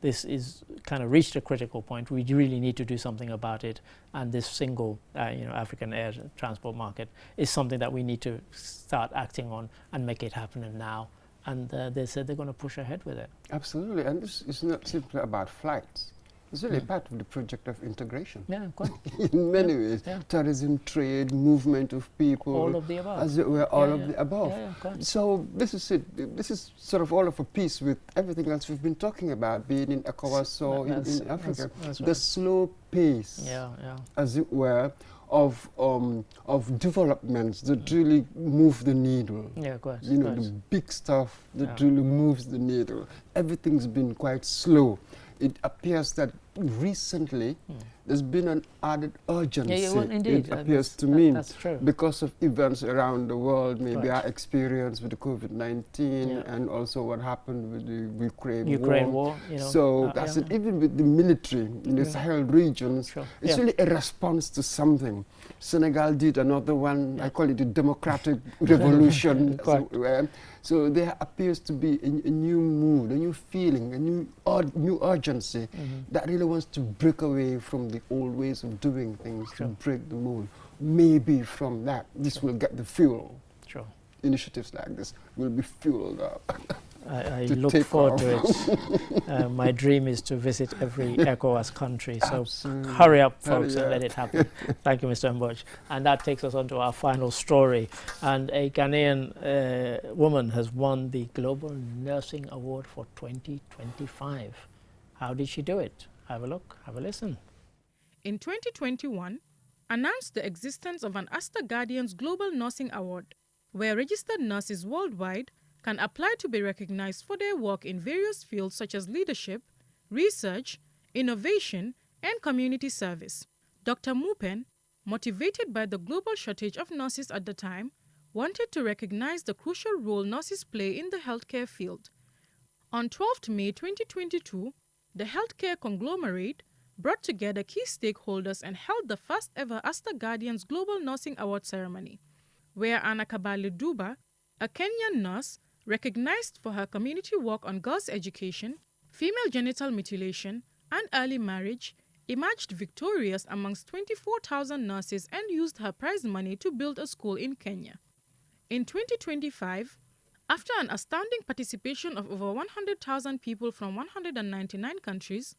this is kind of reached a critical point. We really need to do something about it. And this single, African air transport market is something that we need to start acting on and make it happen now. And they said they're going to push ahead with it. Absolutely, and this is not simply about flights. It's really part of the project of integration. Yeah, quite. In many ways, tourism, trade, movement of people. All of the above. As it were, all of the above. So this is it. This is sort of all of a piece with everything else we've been talking about, being in ECOWAS or in Africa. That's the right. slow pace, as it were, of developments that really move the needle. Yeah, of course. The big stuff that really moves the needle. Everything's been quite slow. It appears that recently there's been an added urgency. Indeed. It appears to me that's true. because of events around the world, maybe our experience with the COVID-19 and also what happened with the Ukraine war. So that's it. Even with the military in the Sahel regions, it's really a response to something. Senegal did another one. I call it the democratic revolution. So there appears to be a new mood, a new feeling, a new urgency that really wants to break away from the old ways of doing things, to break the mold. Maybe from that, this will get the fuel. Initiatives like this will be fueled up. I look forward to it. My dream is to visit every ECOWAS country. So hurry up, folks, and let it happen. Thank you, Mr. Mboj. And that takes us on to our final story. And a Ghanaian woman has won the Global Nursing Award for 2025. How did she do it? Have a look, have a listen. In 2021, announced the existence of an Asta Guardians Global Nursing Award, where registered nurses worldwide can apply to be recognized for their work in various fields such as leadership, research, innovation, and community service. Dr. Mupen, motivated by the global shortage of nurses at the time, wanted to recognize the crucial role nurses play in the healthcare field. On 12th May 2022, the healthcare conglomerate brought together key stakeholders and held the first ever Asta Guardians Global Nursing Award ceremony, where Anna Kabali Duba, a Kenyan nurse, recognized for her community work on girls' education, female genital mutilation, and early marriage, emerged victorious amongst 24,000 nurses and used her prize money to build a school in Kenya. In 2025, after an astounding participation of over 100,000 people from 199 countries,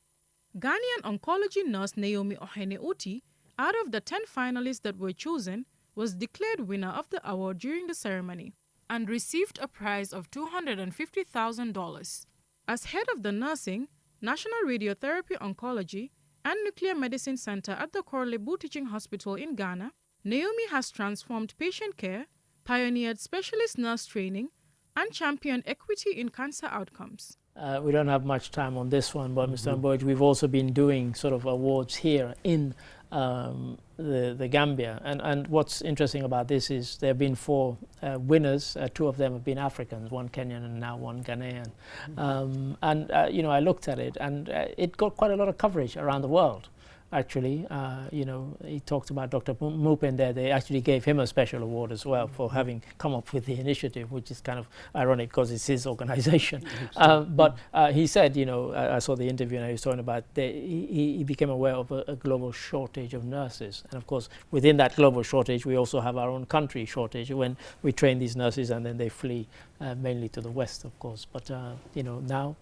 Ghanaian oncology nurse Naomi Ohene Oti, out of the 10 finalists that were chosen, was declared winner of the award during the ceremony and received a prize of $250,000. As head of the Nursing, National Radiotherapy Oncology, and Nuclear Medicine Center at the Korle-Bu Teaching Hospital in Ghana, Naomi has transformed patient care, pioneered specialist nurse training, and championed equity in cancer outcomes. We don't have much time on this one, but Mr. Mboj, we've also been doing sort of awards here in the Gambia. And what's interesting about this is there have been 4 winners. 2 of them have been Africans, 1 Kenyan and now 1 Ghanaian. I looked at it and it got quite a lot of coverage around the world. actually. You know, he talked about Dr. Mupin there. They actually gave him a special award as well for having come up with the initiative, which is kind of ironic because it's his organization. But he said, you know, I saw the interview and he was talking about he became aware of a global shortage of nurses. And of course, within that global shortage, we also have our own country shortage when we train these nurses and then they flee mainly to the West, of course. But, you know, now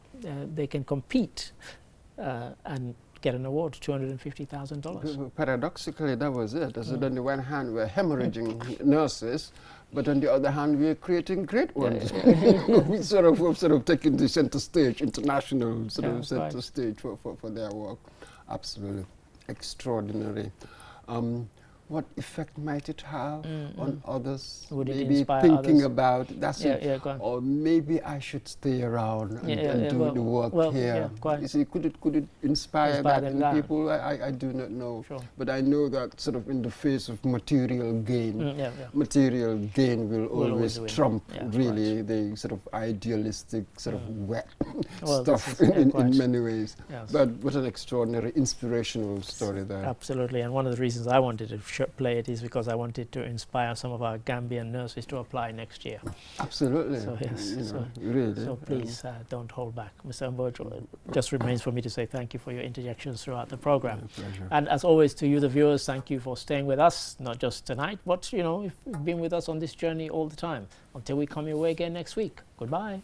they can compete and get an award, $250,000. Paradoxically, that was it. As on the one hand, we're hemorrhaging nurses, but on the other hand, we're creating great ones. We sort of taking the center stage, international center stage for their work. Absolutely extraordinary. What effect might it have on others? Would maybe thinking about that's it. Or maybe I should stay around and do the work here. You see, could it inspire that in people? I do not know. Sure. But I know that sort of in the face of material gain, material gain will always trump really the sort of idealistic sort of wet stuff in many ways. Yes. But what an extraordinary, inspirational story there. Absolutely, and one of the reasons I wanted to play it is because I wanted to inspire some of our Gambian nurses to apply next year. Absolutely. So yes, really. So please don't hold back. Mr. Mbojo, it just remains for me to say thank you for your interjections throughout the program. Pleasure. And as always to you, the viewers, thank you for staying with us, not just tonight, but you know, you've been with us on this journey all the time. Until we come your way again next week. Goodbye.